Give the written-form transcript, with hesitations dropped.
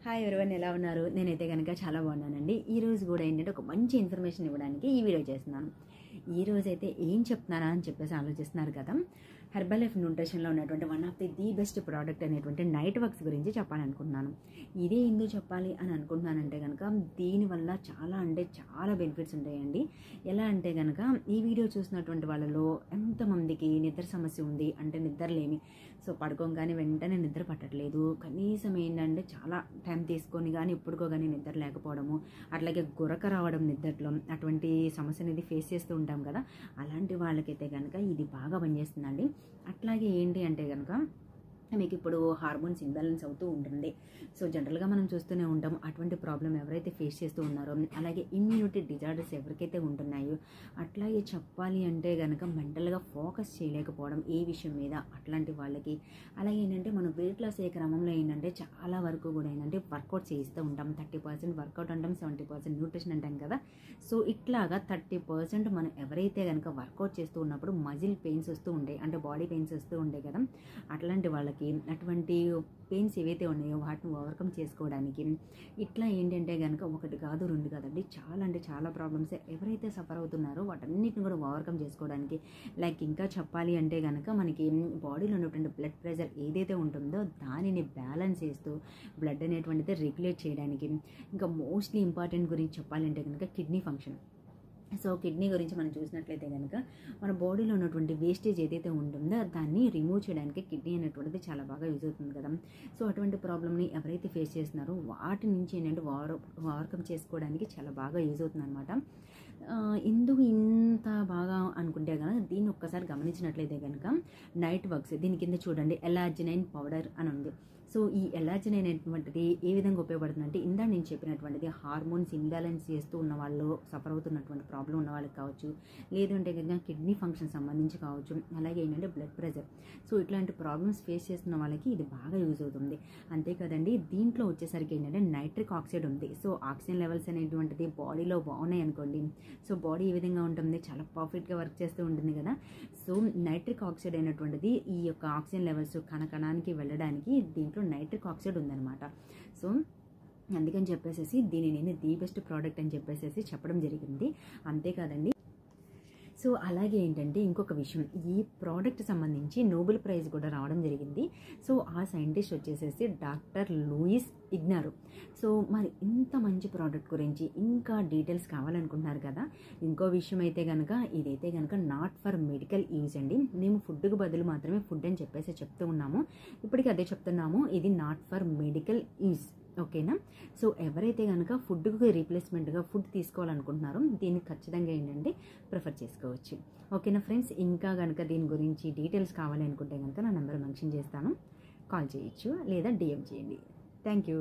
Hi everyone, ఎలా ఉన్నారు? నేనైతే కనుక చాలా బాగున్నానండి. ఈరోజు కూడా ఏంటంటే ఒక మంచి ఇన్ఫర్మేషన్ ఇవ్వడానికి ఈ వీడియో చేస్తున్నాను. ఈరోజు అయితే ఏం చెప్తున్నారా అని చెప్పేసి ఆలోచిస్తున్నారు కదా. హెర్బల్ లైఫ్ న్యూట్రిషన్లో ఉన్నటువంటి one of the best product అనేటువంటి నైట్ వర్క్స్ గురించి చెప్పాలనుకుంటున్నాను. ఇదే ఎందుకు చెప్పాలి అని అనుకుంటున్నానంటే కనుక దీనివల్ల చాలా బెనిఫిట్స్ ఉంటాయండి. ఎలా అంటే కనుక ఈ వీడియో చూసినటువంటి వాళ్ళలో ఎంతమందికి నిద్ర సమస్య ఉంది అంటే నిద్రలేమి, సో పడుకోగానే వెంటనే నిద్ర పట్టట్లేదు, కనీసం ఏంటంటే చాలా టైం తీసుకొని కానీ ఇప్పుడుకోగానే నిద్ర లేకపోవడము, అట్లాగే గురక రావడం నిద్రలో, అటువంటి సమస్య అనేది ఫేస్ చేస్తూ ఉంటాం కదా. అలాంటి వాళ్ళకైతే కనుక ఇది బాగా పనిచేస్తుందండి. అట్లాగే ఏంటి అంటే కనుక మీకు ఇప్పుడు హార్మోన్స్ ఇంబ్యాలెన్స్ అవుతూ ఉంటుంది. సో జనరల్గా మనం చూస్తూనే ఉంటాం అటువంటి ప్రాబ్లం ఎవరైతే ఫేస్ చేస్తూ ఉన్నారో, అలాగే ఇమ్యూనిటీ డిజార్డర్స్ ఎవరికైతే ఉంటున్నాయో, అట్లాగే చెప్పాలి అంటే కనుక మెంటల్గా ఫోకస్ చేయలేకపోవడం ఏ విషయం మీద అట్లాంటి వాళ్ళకి, అలాగే ఏంటంటే మనం వెయిట్ లాస్ అయ్యే క్రమంలో ఏంటంటే చాలా వరకు కూడా ఏంటంటే వర్కౌట్ చేస్తూ ఉంటాం. 30% వర్కౌట్ అంటాం, 70% న్యూట్రిషన్ అంటాం కదా. సో ఇట్లాగా 30% మనం ఎవరైతే కనుక వర్కౌట్ చేస్తూ ఉన్నప్పుడు మజిల్ పెయిన్స్ వస్తూ ఉంటాయి, అంటే బాడీ పెయిన్స్ వస్తూ ఉంటాయి కదా. అట్లాంటి వాళ్ళకి అటువంటి పెయిన్స్ ఏవైతే ఉన్నాయో వాటిని ఓవర్కమ్ చేసుకోవడానికి ఇట్లా ఏంటంటే కనుక ఒకటి కాదు రెండు కాదండి, చాలా ప్రాబ్లమ్స్ ఎవరైతే సఫర్ అవుతున్నారో వాటన్నిటిని కూడా ఓవర్కమ్ చేసుకోవడానికి, లైక్ ఇంకా చెప్పాలి అంటే కనుక మనకి బాడీలో ఉన్నటువంటి బ్లడ్ ప్రెషర్ ఏదైతే ఉంటుందో దానిని బ్యాలెన్స్ చేస్తూ బ్లడ్ అనేటువంటిది రెగ్యులేట్ చేయడానికి, ఇంకా మోస్ట్లీ ఇంపార్టెంట్ గురించి చెప్పాలంటే కనుక కిడ్నీ ఫంక్షన్. సో కిడ్నీ గురించి మనం చూసినట్లయితే కనుక మన బాడీలో ఉన్నటువంటి వేస్టేజ్ ఏదైతే ఉంటుందో దాన్ని రిమూవ్ చేయడానికి కిడ్నీ అనేటువంటిది చాలా బాగా యూజ్ అవుతుంది కదా. సో అటువంటి ప్రాబ్లమ్ని ఎవరైతే ఫేస్ చేస్తున్నారో వాటి నుంచి ఏంటంటే ఓవర్కమ్ చేసుకోవడానికి చాలా బాగా యూజ్ అవుతుంది అనమాట. ఎందుకు ఇంత బాగా అనుకుంటే కనుక దీన్ని ఒక్కసారి గమనించినట్లయితే కనుక నైట్ వర్క్స్ దీని కింద చూడండి ఎలాజినైన్ పౌడర్ అని ఉంది. సో ఈ ఎలాజినైన్ అనేటువంటిది ఏ విధంగా ఉపయోగపడుతుందంటే ఇందా నేను చెప్పినటువంటిది హార్మోన్స్ ఇంబ్యాలెన్స్ చేస్తూ ఉన్న వాళ్ళు, సఫర్ అవుతున్నటువంటి ప్రాబ్లం ఉన్న వాళ్ళకి కావచ్చు, లేదంటే కనుక కిడ్నీ ఫంక్షన్ సంబంధించి కావచ్చు, అలాగే ఏంటంటే బ్లడ్ ప్రెషర్, సో ఇట్లాంటి ప్రాబ్లమ్స్ ఫేస్ చేస్తున్న వాళ్ళకి ఇది బాగా యూజ్ అవుతుంది. అంతే కదండి, దీంట్లో వచ్చేసరికి ఏంటంటే నైట్రిక్ ఆక్సైడ్ ఉంది. సో ఆక్సిజన్ లెవెల్స్ అనేటువంటిది బాడీలో బాగున్నాయి అనుకోండి, సో బాడీ ఏ విధంగా ఉంటుంది, చాలా పర్ఫెక్ట్గా వర్క్ చేస్తూ ఉంటుంది కదా. సో నైట్రిక్ ఆక్సైడ్ అనేటువంటిది ఈ యొక్క ఆక్సిజన్ లెవెల్స్ కణకణానికి వెళ్ళడానికి దీంట్లో నైట్రిక్ ఆక్సైడ్ ఉందన్నమాట. సో అందుకని చెప్పేసి దీన్ని నేను ది బెస్ట్ ప్రోడక్ట్ అని చెప్పేసి చెప్పడం జరిగింది. అంతేకాదండి, సో అలాగే ఏంటంటే ఇంకొక విషయం, ఈ ప్రోడక్ట్ సంబంధించి నోబెల్ ప్రైజ్ కూడా రావడం జరిగింది. సో ఆ సైంటిస్ట్ వచ్చేసేసి డాక్టర్ లూయిస్ ఇగ్నారో. సో మరి ఇంత మంచి ప్రోడక్ట్ గురించి ఇంకా డీటెయిల్స్ కావాలనుకుంటున్నారు కదా. ఇంకో విషయం అయితే కనుక ఇదైతే కనుక నాట్ ఫర్ మెడికల్ యూజ్ అండి. మేము ఫుడ్కు బదులు మాత్రమే ఫుడ్ అని చెప్పేసి చెప్తూ ఉన్నాము, ఇప్పటికీ అదే చెప్తున్నాము, ఇది నాట్ ఫర్ మెడికల్ యూజ్. ఓకేనా. సో ఎవరైతే కనుక ఫుడ్కి రీప్లేస్మెంట్గా ఫుడ్ తీసుకోవాలనుకుంటున్నారో దీన్ని ఖచ్చితంగా ఏంటంటే ప్రిఫర్ చేసుకోవచ్చు. ఓకేనా ఫ్రెండ్స్, ఇంకా కనుక దీని గురించి డీటెయిల్స్ కావాలి అనుకుంటే కనుక నా నెంబర్ మెన్షన్ చేస్తాను, కాల్ చేయొచ్చు లేదా డిఎం చేయండి. Thank you.